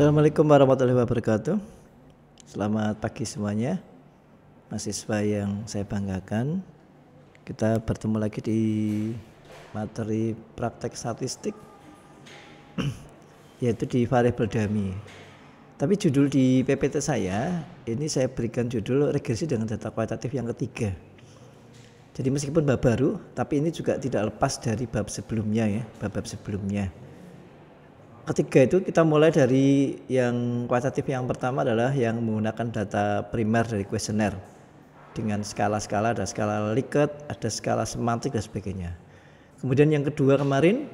Assalamualaikum warahmatullahi wabarakatuh. Selamat pagi semuanya, mahasiswa yang saya banggakan. Kita bertemu lagi di materi praktek statistik, yaitu di variabel dummy. Tapi judul di PPT saya, ini saya berikan judul regresi dengan data kualitatif yang ketiga. Jadi meskipun bab baru, tapi ini juga tidak lepas dari bab sebelumnya ya, bab-bab sebelumnya. Ketiga itu kita mulai dari yang kualitatif. Yang pertama adalah yang menggunakan data primer dari kuesioner dengan skala-skala, ada skala Likert, ada skala semantik dan sebagainya. Kemudian yang kedua kemarin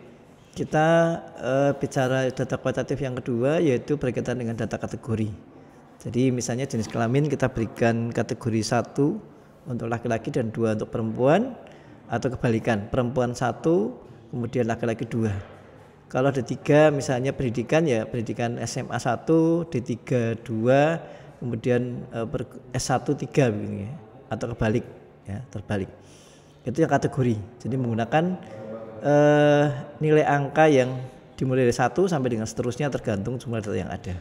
kita bicara data kualitatif yang kedua, yaitu berkaitan dengan data kategori. Jadi misalnya jenis kelamin kita berikan kategori 1 untuk laki-laki dan 2 untuk perempuan, atau kebalikan, perempuan 1 kemudian laki-laki 2. Kalau ada 3 misalnya pendidikan ya pendidikan SMA 1, D3 2, kemudian S1 3 begini ya. Atau kebalik ya, terbalik. Itu yang kategori. Jadi menggunakan nilai angka yang dimulai dari 1 sampai dengan seterusnya tergantung jumlah data yang ada.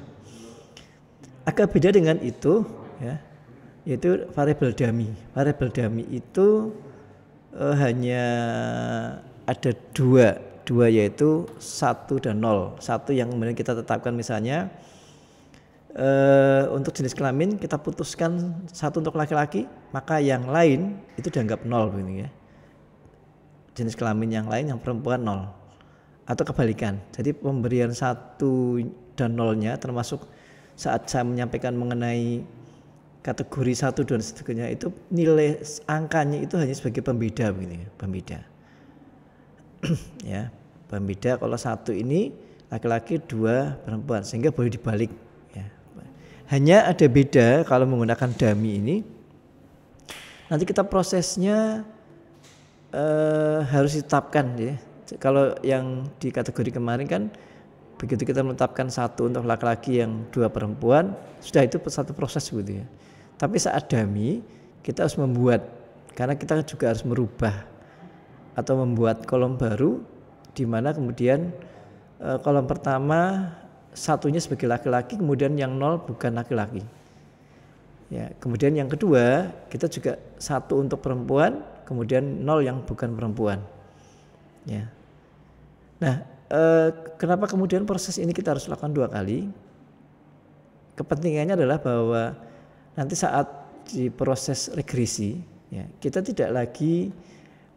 Agak beda dengan itu ya, yaitu variabel dummy. Variabel dummy itu hanya ada dua yaitu 1 dan 0. 1 yang kemudian kita tetapkan misalnya untuk jenis kelamin kita putuskan 1 untuk laki-laki, maka yang lain itu dianggap 0 begini ya. Jenis kelamin yang lain yang perempuan 0. Atau kebalikan. Jadi pemberian 1 dan 0-nya termasuk saat saya menyampaikan mengenai kategori 1 dan seterusnya itu nilai angkanya itu hanya sebagai pembeda begini ya, pembeda. Ya, pembeda kalau 1 ini laki-laki 2 perempuan, sehingga boleh dibalik ya. Hanya ada beda kalau menggunakan dummy ini, nanti kita prosesnya harus ditetapkan ya. Kalau yang di kategori kemarin kan begitu kita menetapkan 1 untuk laki-laki yang 2 perempuan, sudah itu satu proses gitu ya. Tapi saat dummy kita harus membuat, karena kita juga harus merubah atau membuat kolom baru, di mana kemudian kolom pertama 1-nya sebagai laki-laki, kemudian yang 0 bukan laki-laki. Ya, kemudian yang kedua kita juga 1 untuk perempuan, kemudian 0 yang bukan perempuan. Ya. Nah, kenapa kemudian proses ini kita harus lakukan 2 kali? Kepentingannya adalah bahwa nanti saat di proses regresi, ya, kita tidak lagi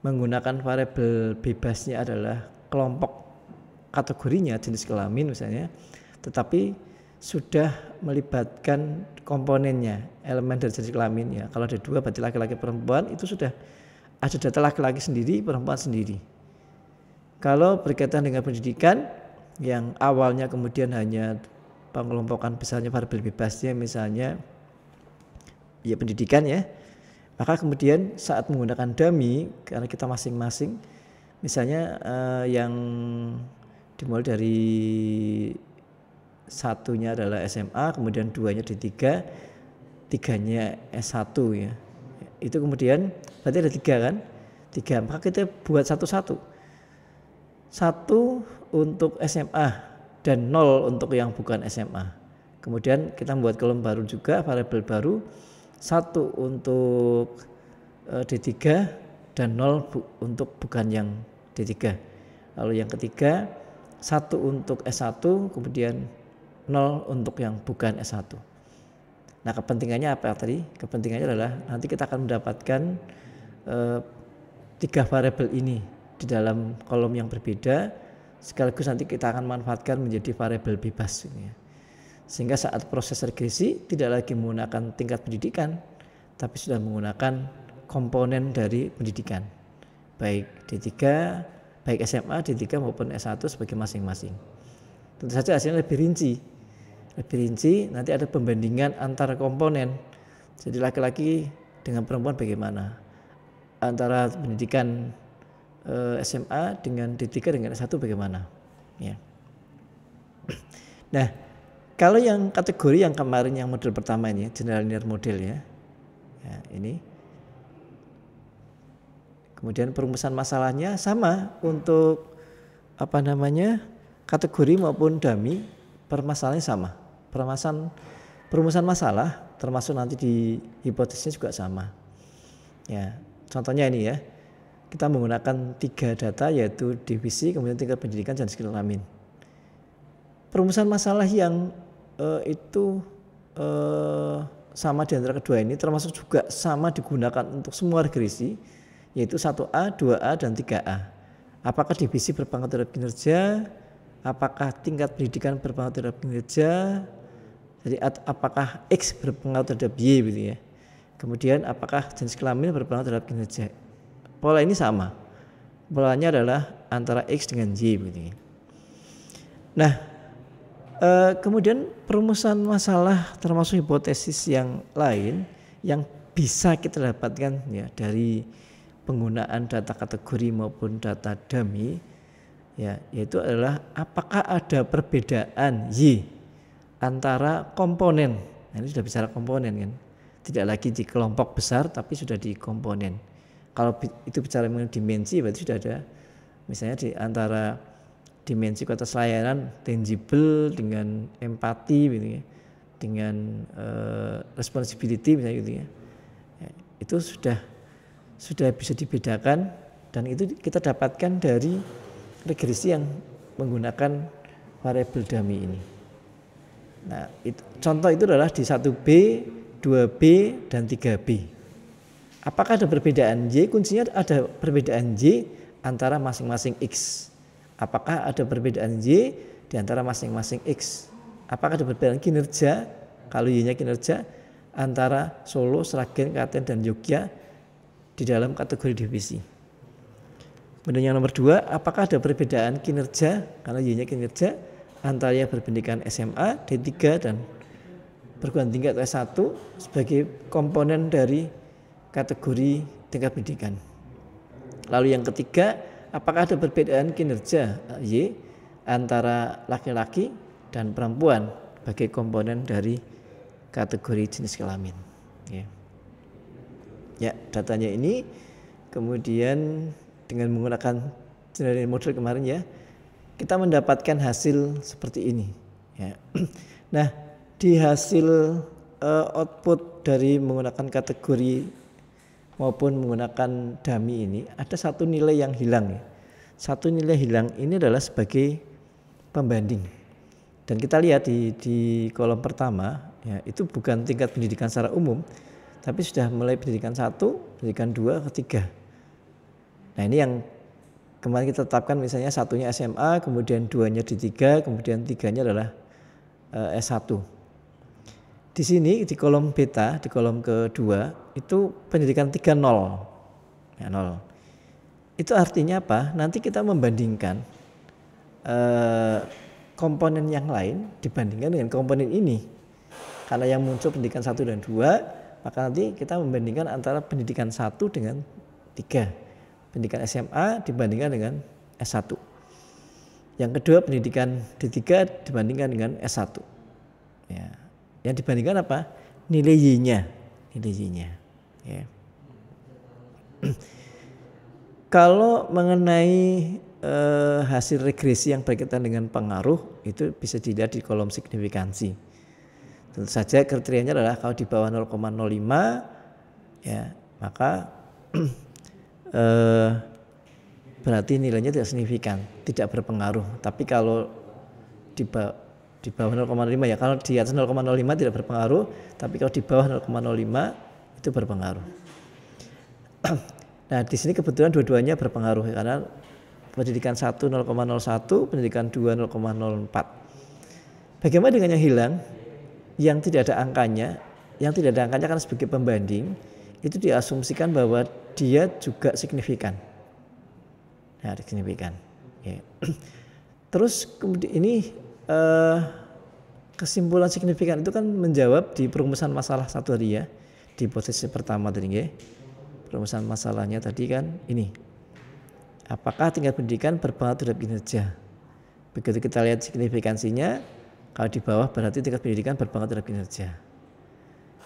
menggunakan variabel bebasnya adalah kelompok kategorinya jenis kelamin misalnya, tetapi sudah melibatkan komponennya, elemen dari jenis kelamin ya. Kalau ada 2 berarti laki-laki perempuan, itu sudah ada data laki-laki sendiri, perempuan sendiri. Kalau berkaitan dengan pendidikan yang awalnya kemudian hanya pengelompokan misalnya variabel bebasnya misalnya ya pendidikan ya, maka kemudian saat menggunakan dummy, karena kita masing-masing misalnya yang dimulai dari 1-nya adalah SMA, kemudian 2-nya D3, 3-nya S1 ya. Itu kemudian berarti ada 3 kan? 3, maka kita buat satu-satu. 1 untuk SMA dan 0 untuk yang bukan SMA. Kemudian kita membuat kolom baru juga, variabel baru, 1 untuk D3 dan 0 untuk bukan yang D3. Lalu yang ketiga 1 untuk S1, kemudian 0 untuk yang bukan S1. Nah, kepentingannya apa tadi? Kepentingannya adalah nanti kita akan mendapatkan 3 variabel ini di dalam kolom yang berbeda, sekaligus nanti kita akan manfaatkan menjadi variabel bebas ini ya. Sehingga saat proses regresi tidak lagi menggunakan tingkat pendidikan, tapi sudah menggunakan komponen dari pendidikan, baik D3, baik SMA, D3 maupun S1 sebagai masing-masing. Tentu saja hasilnya lebih rinci. Nanti ada pembandingan antara komponen. Jadi laki-laki dengan perempuan bagaimana, antara pendidikan SMA dengan D3 dengan S1 bagaimana ya. Nah, kalau yang kategori yang kemarin yang model pertama ini general linear model ya, ini. Kemudian perumusan masalahnya sama untuk kategori maupun dummy. permasalahannya sama. Perumusan masalah termasuk nanti di hipotesisnya juga sama. Ya, contohnya ini ya. Kita menggunakan 3 data yaitu divisi, kemudian tingkat pendidikan dan skill kelamin. Perumusan masalah yang itu sama di antara kedua ini termasuk juga sama digunakan untuk semua regresi yaitu 1A, 2A, dan 3A. Apakah divisi berpengaruh terhadap kinerja? Apakah tingkat pendidikan berpengaruh terhadap kinerja? Jadi apakah X berpengaruh terhadap Y gitu ya. Kemudian apakah jenis kelamin berpengaruh terhadap kinerja? Pola ini sama. Polanya adalah antara X dengan Y begitu. Nah, kemudian perumusan masalah termasuk hipotesis yang lain yang bisa kita dapatkan ya dari penggunaan data kategori maupun data dummy ya, yaitu adalah apakah ada perbedaan Y antara komponen. Nah, ini sudah bicara komponen kan. Tidak lagi di kelompok besar tapi sudah di komponen. Kalau itu bicara mengenai dimensi berarti sudah ada misalnya di antara dimensi kualitas layanan tangible dengan empati gitu ya, dengan responsibility misalnya gitu ya. Itu sudah bisa dibedakan dan itu kita dapatkan dari regresi yang menggunakan variabel dummy ini. Nah, contoh itu adalah di 1B, 2B, dan 3B. Apakah ada perbedaan Y? Kuncinya ada perbedaan Y antara masing-masing X. Apakah ada perbedaan Y di antara masing-masing X? Apakah ada perbedaan kinerja? Kalau Y-nya kinerja antara Solo, Sragen, Klaten, dan Jogja di dalam kategori divisi. Kemudian yang nomor 2, apakah ada perbedaan kinerja? Kalau Y-nya kinerja antara yang berpendidikan SMA, D3, dan perguruan tinggi atau S1 sebagai komponen dari kategori tingkat pendidikan. Lalu yang ketiga, apakah ada perbedaan kinerja Y antara laki-laki dan perempuan sebagai komponen dari kategori jenis kelamin. Ya, datanya ini kemudian dengan menggunakan general model kemarin ya, kita mendapatkan hasil seperti ini. Ya. Nah, di hasil output dari menggunakan kategori maupun menggunakan dummy ini ada satu nilai yang hilang ya. Satu nilai hilang ini adalah sebagai pembanding. Dan kita lihat di kolom pertama ya, itu bukan tingkat pendidikan secara umum, tapi sudah mulai pendidikan 1, pendidikan 2, ketiga. Nah, ini yang kemarin kita tetapkan misalnya satunya SMA, kemudian 2-nya D3, kemudian 3-nya adalah S1. Di sini di kolom beta, di kolom kedua itu pendidikan 3 0. Ya, 0. Itu artinya apa? Nanti kita membandingkan komponen yang lain dibandingkan dengan komponen ini. Karena yang muncul pendidikan 1 dan 2, maka nanti kita membandingkan antara pendidikan 1 dengan 3. Pendidikan SMA dibandingkan dengan S1. Yang kedua pendidikan D3 dibandingkan dengan S1. Ya. Yang dibandingkan apa? Nilai Y-nya. Nilai Y-nya. Ya. Kalau mengenai hasil regresi yang berkaitan dengan pengaruh itu bisa dilihat di kolom signifikansi. Tentu saja kriterianya adalah kalau di bawah 0,05 ya maka berarti nilainya tidak signifikan, tidak berpengaruh. Tapi kalau di bawah 0,05 ya, kalau di atas 0,05 tidak berpengaruh, tapi kalau di bawah 0,05 itu berpengaruh. Nah, di sini kebetulan dua-duanya berpengaruh karena pendidikan 1 0,01, pendidikan 2 0,04. Bagaimana dengan yang hilang? Yang tidak ada angkanya, yang tidak ada angkanya kan sebagai pembanding, itu diasumsikan bahwa dia juga signifikan. Nah, signifikan. Ya. Terus kemudian ini kesimpulan signifikan itu kan menjawab di perumusan masalah satu tadi ya, di posisi pertama tadi ya. Perumusan masalahnya tadi kan ini. Apakah tingkat pendidikan berpengaruh terhadap kinerja? Begitu kita lihat signifikansinya, kalau di bawah berarti tingkat pendidikan berpengaruh terhadap kinerja.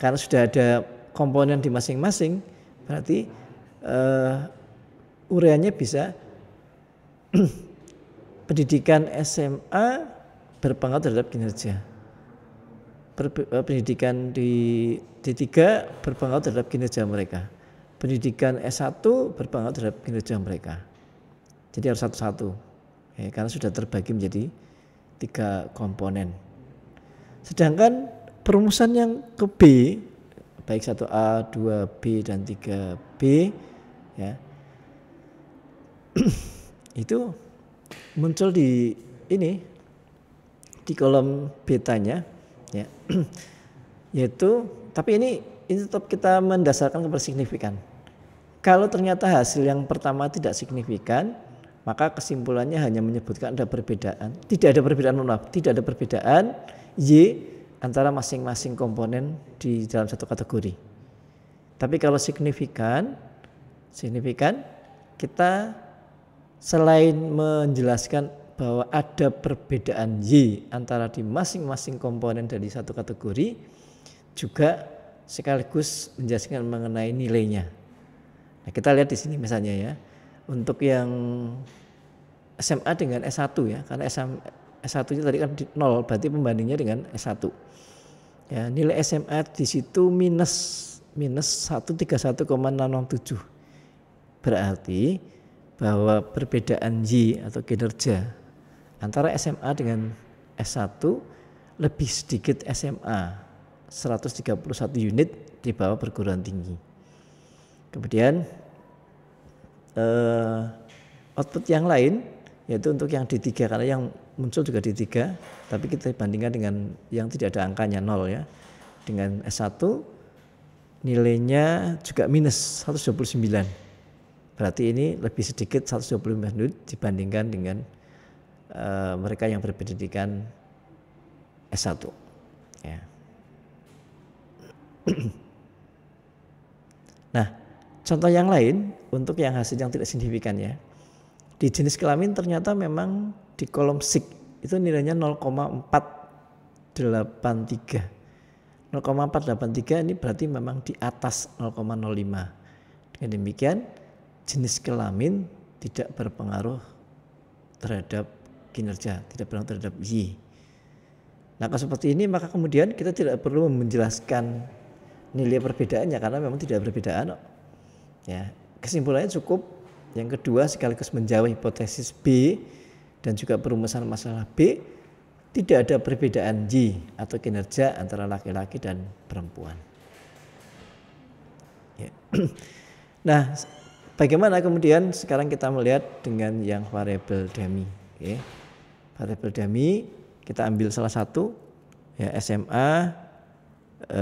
Karena sudah ada komponen di masing-masing, berarti uraiannya bisa pendidikan SMA berpengaruh terhadap kinerja. Pendidikan di D3 berpengaruh terhadap kinerja mereka. Pendidikan S1 berpengaruh terhadap kinerja mereka. Jadi harus satu-satu. Karena sudah terbagi menjadi 3 komponen. Sedangkan perumusan yang ke B, baik 1A, 2B dan 3B ya. Itu muncul di ini di kolom betanya ya. Yaitu tapi ini tetap kita mendasarkan kepada signifikan. Kalau ternyata hasil yang pertama tidak signifikan, maka kesimpulannya hanya menyebutkan ada perbedaan. Tidak ada perbedaan Y antara masing-masing komponen di dalam satu kategori. Tapi kalau signifikan kita selain menjelaskan bahwa ada perbedaan Y antara di masing-masing komponen dari satu kategori, juga sekaligus menjelaskan mengenai nilainya. Nah, kita lihat di sini misalnya ya, untuk yang SMA dengan S1 ya, karena S1 itu tadi kan 0, berarti pembandingnya dengan S1. Ya, nilai SMA di situ minus 131,667. Berarti bahwa perbedaan Y atau kinerja antara SMA dengan S1 lebih sedikit SMA 131 unit di bawah perguruan tinggi. Kemudian output yang lain yaitu untuk yang D3, karena yang muncul juga D3, tapi kita bandingkan dengan yang tidak ada angkanya 0 ya. Dengan S1 nilainya juga minus 129. Berarti ini lebih sedikit 129 unit dibandingkan dengan mereka yang berpendidikan S1 ya. Nah, contoh yang lain untuk yang hasil yang tidak signifikan ya. Di jenis kelamin ternyata memang di kolom SIG itu nilainya 0,483. 0,483 ini berarti memang di atas 0,05. Dengan demikian jenis kelamin tidak berpengaruh terhadap kinerja, tidak berpengaruh terhadap Y. Nah, kalau seperti ini maka kemudian kita tidak perlu menjelaskan nilai perbedaannya karena memang tidak perbedaan. Ya, kesimpulannya cukup. Yang kedua sekaligus menjawab hipotesis B dan juga perumusan masalah B, tidak ada perbedaan Y atau kinerja antara laki-laki dan perempuan. Ya. Nah, bagaimana kemudian sekarang kita melihat dengan yang variabel dummy. Okay. Variabel dummy kita ambil salah satu ya, SMA 1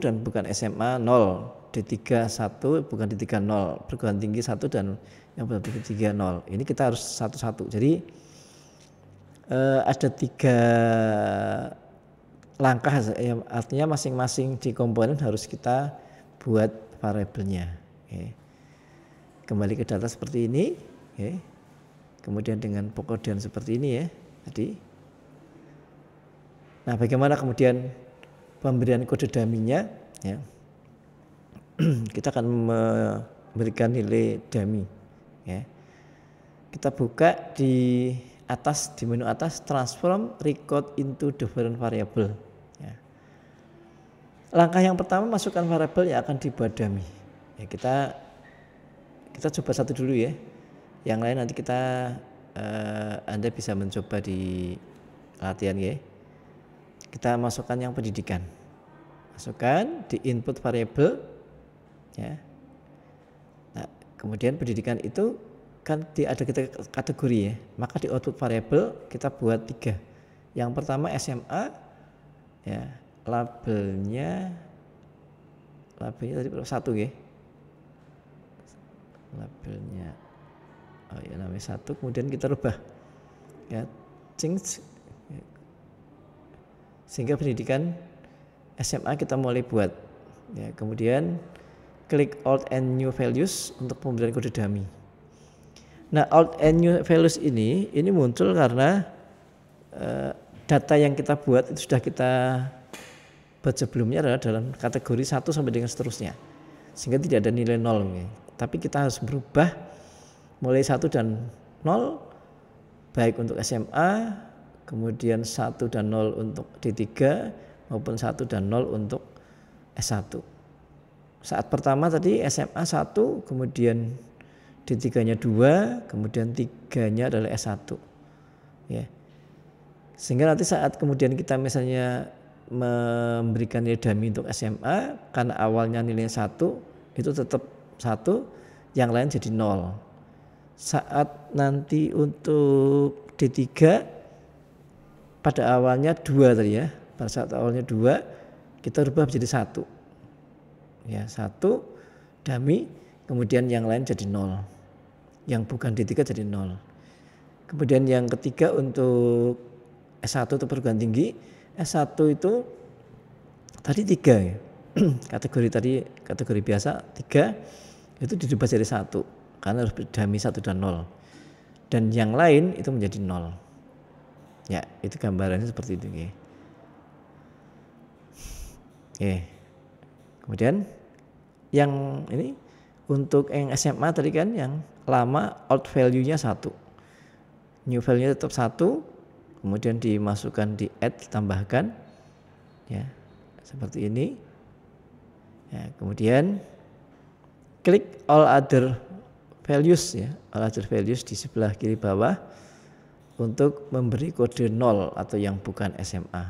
dan bukan SMA 0. D3 1 bukan D3 0, perguruan tinggi 1 dan yang berarti D3 0. Ini kita harus satu-satu. Jadi ada 3 langkah ya, artinya masing-masing di komponen harus kita buat variabelnya. Okay. Kembali ke data seperti ini. Okay. Kemudian dengan pengkodean seperti ini ya tadi. Nah, bagaimana kemudian pemberian kode dummy-nya ya. Kita akan memberikan nilai dummy ya. Kita buka di atas, di menu atas transform record into different variable ya. Langkah yang pertama masukkan variabel yang akan dibuat dummy ya. Kita coba satu dulu ya, yang lain nanti kita Anda bisa mencoba di latihan ya. Kita masukkan yang pendidikan, masukkan di input variable ya. Nah, kemudian pendidikan itu kan ada kita kategori ya, maka di output variable kita buat 3. Yang pertama SMA ya, labelnya tadi berapa? 1 ya. Labelnya namanya 1, kemudian kita rubah ya, change ya. Sehingga pendidikan SMA kita mulai buat ya, kemudian klik Alt and New Values untuk pemberian kode dummy. Nah, Alt and New Values ini muncul karena data yang kita buat itu sudah kita buat sebelumnya adalah dalam kategori 1 sampai dengan seterusnya, sehingga tidak ada nilai 0 ya. Tapi kita harus berubah mulai 1 dan 0 baik untuk SMA, kemudian 1 dan 0 untuk D3 maupun 1 dan 0 untuk S1. Saat pertama tadi SMA 1, kemudian D3-nya 2, kemudian 3-nya adalah S1. Ya. Sehingga nanti saat kemudian kita misalnya memberikan nilai dummy untuk SMA, karena awalnya nilainya 1, itu tetap 1, yang lain jadi 0. Saat nanti untuk D3 pada awalnya 2 tadi ya, pada saat awalnya 2 kita rubah menjadi 1. Ya, 1 dummy, kemudian yang lain jadi 0. Yang bukan D3 jadi 0. Kemudian yang ketiga untuk S1 itu perguruan tinggi, S1 itu tadi 3 ya. kategori biasa 3 itu dirubah jadi 1 karena harus dummy 1 dan 0. Dan yang lain itu menjadi 0. Ya, itu gambarannya seperti itu ya. Oke. Kemudian yang ini untuk yang SMA tadi kan yang lama old value-nya 1. New value-nya tetap 1, kemudian dimasukkan di add, ditambahkan ya. Seperti ini. Ya, kemudian klik all other values ya, all other values di sebelah kiri bawah untuk memberi kode 0 atau yang bukan SMA.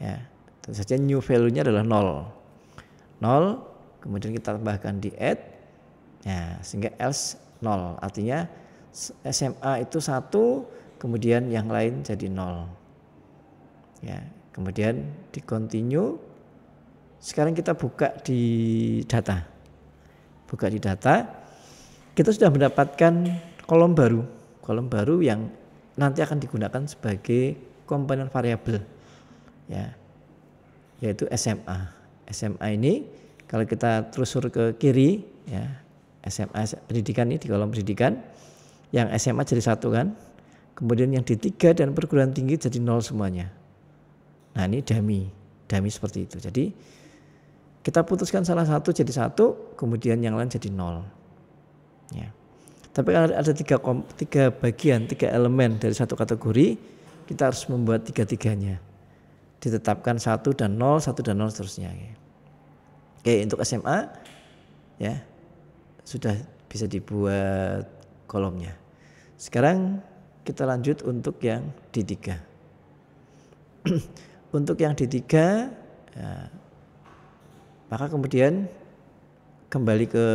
Ya, tentu saja new value-nya adalah 0, kemudian kita tambahkan di add, ya, sehingga else 0, artinya SMA itu 1, kemudian yang lain jadi 0. Ya, kemudian di continue. Sekarang kita buka di data. Kita sudah mendapatkan kolom baru yang nanti akan digunakan sebagai komponen variabel. Ya, yaitu SMA. SMA ini kalau kita telusur ke kiri ya, SMA pendidikan ini di kolom pendidikan, yang SMA jadi 1 kan, kemudian yang D3 dan perguruan tinggi jadi 0 semuanya. Nah, ini dummy seperti itu. Jadi kita putuskan salah satu jadi 1, kemudian yang lain jadi 0. Ya. Tapi kalau ada 3 bagian, 3 elemen dari satu kategori, kita harus membuat 3-3-nya. Ditetapkan 1 dan 0, 1 dan 0 seterusnya. Ya. Oke, untuk SMA ya sudah bisa dibuat kolomnya. Sekarang kita lanjut untuk yang D3. Untuk yang D3 ya, maka kemudian kembali ke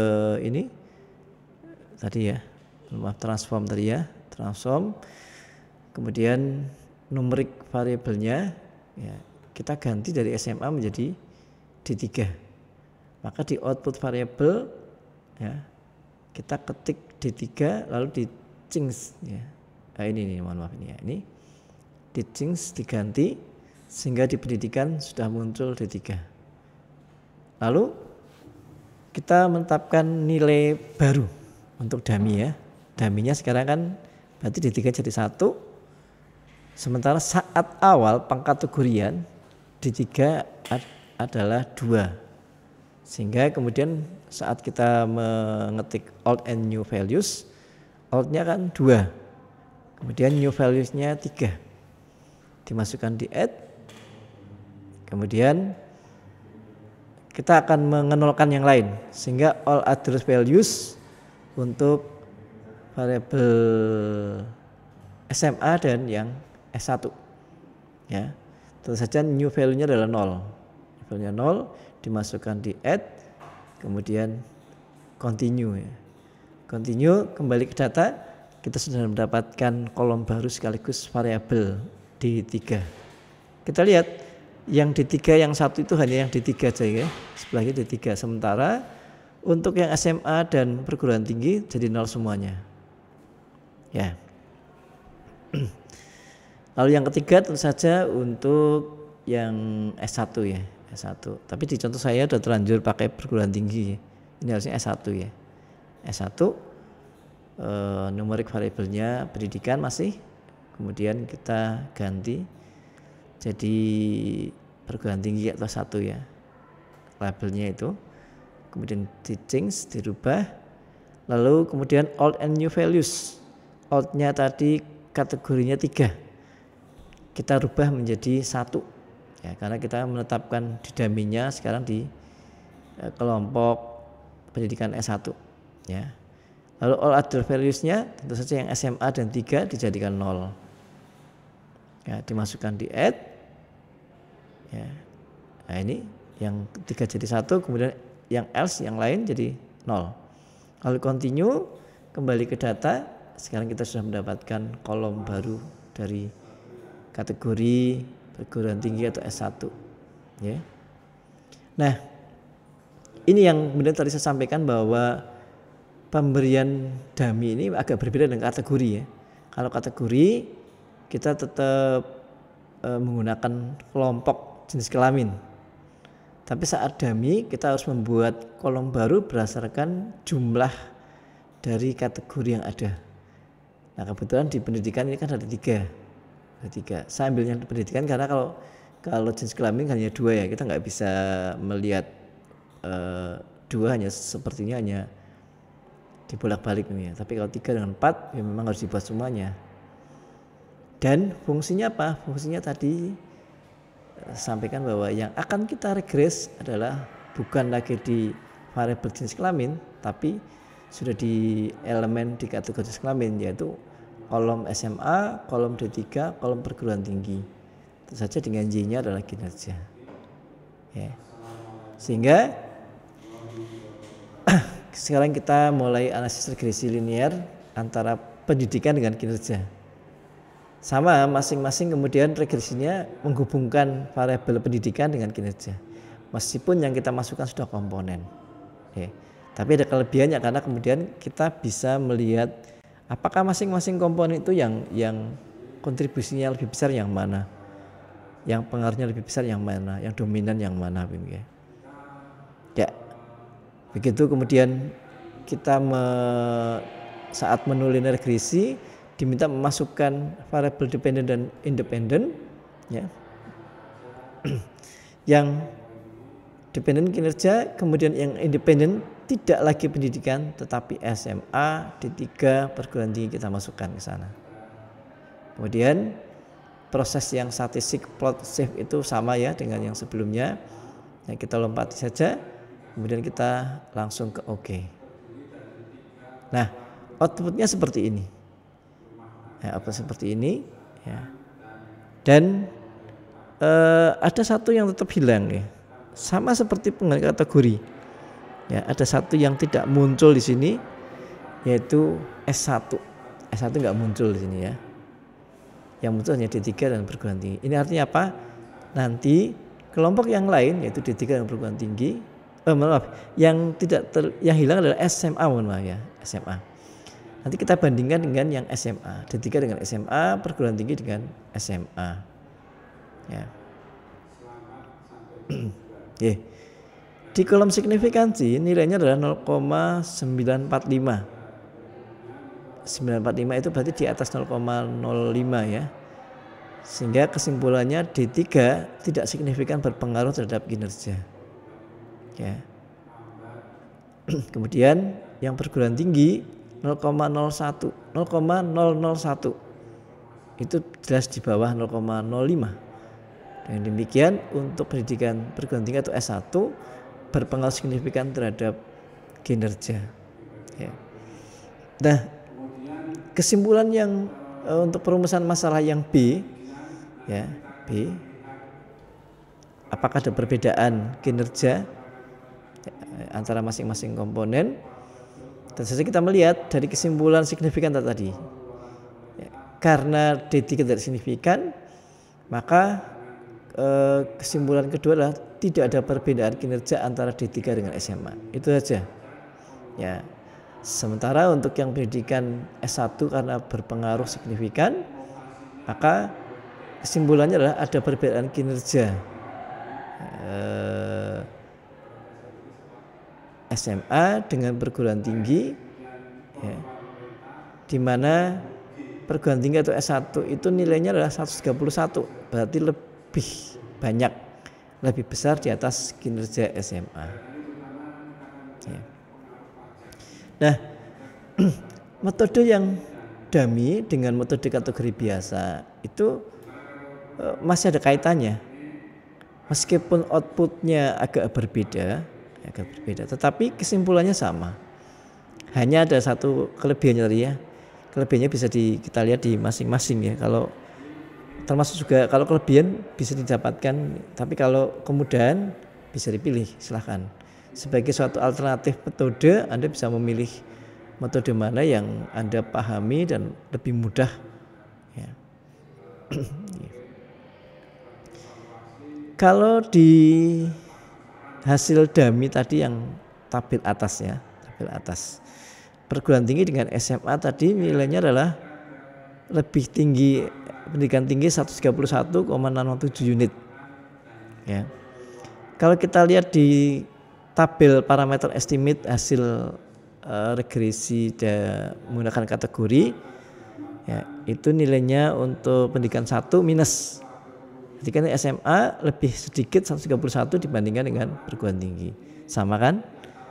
ini tadi ya, transform tadi ya, transform. Kemudian numerik variabelnya ya, kita ganti dari SMA menjadi D3. Maka di output variable ya, kita ketik D3 lalu di change ya. Nah, ini nih, mohon maaf ini ya. Ini di change diganti sehingga di pendidikan sudah muncul D3. Lalu kita menetapkan nilai baru untuk dummy ya. Dummy-nya sekarang kan berarti D3 jadi 1. Sementara saat awal pengkategorian D3 adalah 2. Sehingga kemudian saat kita mengetik old and new values, old-nya kan 2. Kemudian new values-nya 3. Dimasukkan di add. Kemudian kita akan mengenolkan yang lain sehingga all other values untuk variabel SMA dan yang S1 ya. Tentu saja new value-nya adalah 0. Value-nya 0 dimasukkan di add, kemudian continue ya. Continue, kembali ke data, kita sudah mendapatkan kolom baru sekaligus variabel D3. Kita lihat yang D3 yang 1 itu hanya yang D3 saja ya, sebelahnya D3. Sementara untuk yang SMA dan perguruan tinggi jadi 0 semuanya. Ya. Lalu yang ketiga tentu saja untuk yang S1 ya, S1. Tapi di contoh saya sudah terlanjur pakai perguruan tinggi. Ini harusnya S1 ya. S1 numerik variabelnya pendidikan masih. Kemudian kita ganti jadi perguruan tinggi atau 1 ya. Labelnya itu. Kemudian di change, dirubah. Lalu kemudian old and new values. outnya tadi kategorinya 3, kita rubah menjadi 1 ya, karena kita menetapkan didaminya sekarang di kelompok pendidikan S1 ya. Lalu all other values-nya tentu saja yang SMA dan 3 dijadikan 0 ya, dimasukkan di add ya. Nah ini yang 3 jadi 1, kemudian yang else yang lain jadi 0. Lalu continue, kembali ke data. Sekarang kita sudah mendapatkan kolom baru dari kategori perguruan tinggi atau S1 ya. Nah ini yang kemudian tadi saya sampaikan bahwa pemberian dummy ini agak berbeda dengan kategori ya. Kalau kategori kita tetap menggunakan kelompok jenis kelamin. Tapi saat dummy kita harus membuat kolom baru berdasarkan jumlah dari kategori yang ada. Nah kebetulan di pendidikan ini kan ada 3. Saya ambilnya di pendidikan karena kalau jenis kelamin hanya 2 ya, kita nggak bisa melihat 2 hanya sepertinya hanya dibolak-balik ini ya. Tapi kalau 3 dengan 4 ya memang harus dibuat semuanya. Dan fungsinya apa? Fungsinya tadi sampaikan bahwa yang akan kita regress adalah bukan lagi di variabel jenis kelamin, tapi sudah di elemen di kategori jenis kelamin, yaitu kolom SMA, kolom D3, kolom perguruan tinggi. Tentu saja dengan Y-nya adalah kinerja. Ya. Sehingga sekarang kita mulai analisis regresi linear antara pendidikan dengan kinerja. Sama, masing-masing kemudian regresinya menghubungkan variabel pendidikan dengan kinerja. Meskipun yang kita masukkan sudah komponen. Ya. Tapi ada kelebihannya karena kemudian kita bisa melihat apakah masing-masing komponen itu yang kontribusinya lebih besar yang mana, yang pengaruhnya lebih besar yang mana, yang dominan yang mana, ya. Ya, begitu kemudian kita saat menulis regresi diminta memasukkan variabel dependen dan independen, ya. Yang dependen kinerja, kemudian yang independen tidak lagi pendidikan tetapi SMA, D3, perguruan tinggi kita masukkan ke sana. Kemudian proses yang statistik plot shift itu sama ya dengan yang sebelumnya. Nah, kita lompati saja, kemudian kita langsung ke OK. Nah, outputnya seperti ini. Ya, output seperti ini ya. Dan ada satu yang tetap hilang ya. Sama seperti pengganti kategori. Ya, ada satu yang tidak muncul di sini, yaitu S1. S1 nggak muncul di sini ya. Yang muncul hanya D3 dan perguruan tinggi. Ini artinya apa? Nanti kelompok yang lain yaitu D3 dan perguruan tinggi, yang yang hilang adalah SMA, mohon maaf ya, SMA. Nanti kita bandingkan dengan yang SMA, D3 dengan SMA, perguruan tinggi dengan SMA. Ya. Yeah. Di kolom signifikansi nilainya adalah 0,945. 945 itu berarti di atas 0,05 ya. Sehingga kesimpulannya D3 tidak signifikan berpengaruh terhadap kinerja. Ya. Kemudian yang perguruan tinggi 0,01, 0,001. Itu jelas di bawah 0,05. Dan demikian untuk pendidikan perguruan tinggi atau S1 berpengaruh signifikan terhadap kinerja. Ya. Nah, kesimpulan yang untuk perumusan masalah yang B, ya B, apakah ada perbedaan kinerja antara masing-masing komponen? Tentu saja kita melihat dari kesimpulan signifikan tadi. Ya, karena D3 tidak signifikan, maka kesimpulan kedua adalah tidak ada perbedaan kinerja antara D3 dengan SMA. Itu saja. Ya. Sementara untuk yang pendidikan S1 karena berpengaruh signifikan, maka kesimpulannya adalah ada perbedaan kinerja SMA dengan perguruan tinggi, ya, di mana perguruan tinggi atau S1 itu nilainya adalah 131, berarti lebih banyak, lebih besar di atas kinerja SMA. Ya. Nah, metode yang dummy dengan metode kategori biasa itu masih ada kaitannya. Meskipun outputnya agak berbeda, tetapi kesimpulannya sama. Hanya ada satu kelebihannya tadi ya. Kelebihannya bisa kita lihat di masing-masing ya. Kalau termasuk juga kalau kelebihan bisa didapatkan, tapi kalau kemudahan bisa dipilih, silahkan. Sebagai suatu alternatif metode, Anda bisa memilih metode mana yang Anda pahami dan lebih mudah. Ya. Kalau di hasil dummy tadi yang tabel atas ya, tabel atas. Perguruan tinggi dengan SMA tadi nilainya adalah lebih tinggi, pendidikan tinggi 131,607 unit. Ya. Kalau kita lihat di tabel parameter estimate hasil regresi menggunakan kategori, ya, itu nilainya untuk pendidikan 1 minus. Jadi kan SMA lebih sedikit 131 dibandingkan dengan perguruan tinggi. Sama kan?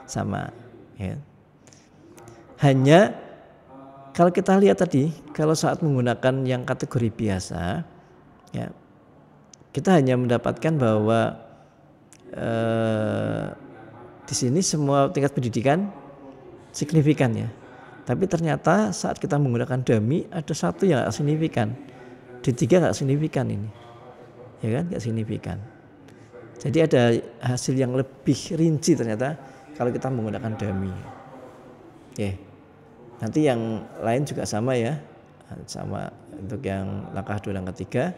Sama. Ya. Hanya kalau kita lihat tadi, kalau saat menggunakan yang kategori biasa, ya, kita hanya mendapatkan bahwa di sini semua tingkat pendidikan signifikan ya. Tapi ternyata saat kita menggunakan dummy ada satu yang nggak signifikan, D3 nggak signifikan ini, ya kan, nggak signifikan. Jadi ada hasil yang lebih rinci ternyata kalau kita menggunakan dummy. Oke. Nanti yang lain juga sama ya, sama untuk yang langkah 2 dan ketiga,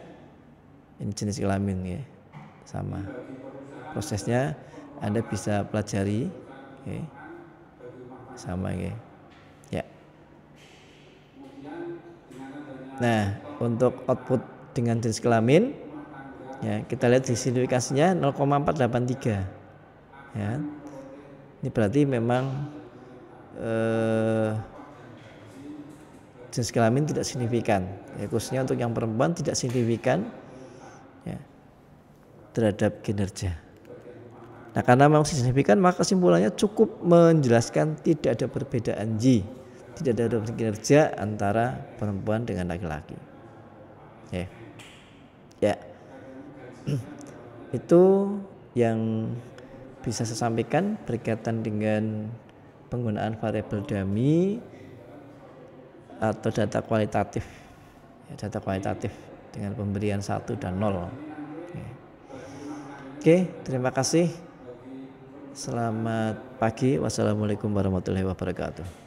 ini jenis kelamin ya, sama. Prosesnya Anda bisa pelajari, ya. Sama ya. Ya. Nah, untuk output dengan jenis kelamin, ya kita lihat di signifikasinya 0,483. Ya. Ini berarti memang jenis kelamin tidak signifikan, ya, khususnya untuk yang perempuan tidak signifikan ya, terhadap kinerja. Nah, karena memang signifikan, maka kesimpulannya cukup menjelaskan tidak ada perbedaan G, tidak ada perbedaan kinerja antara perempuan dengan laki-laki. Ya. Itu yang bisa saya sampaikan berkaitan dengan penggunaan variabel dummy atau data kualitatif, ya, data kualitatif dengan pemberian 1 dan 0. Oke, terima kasih. Selamat pagi. Wassalamualaikum warahmatullahi wabarakatuh.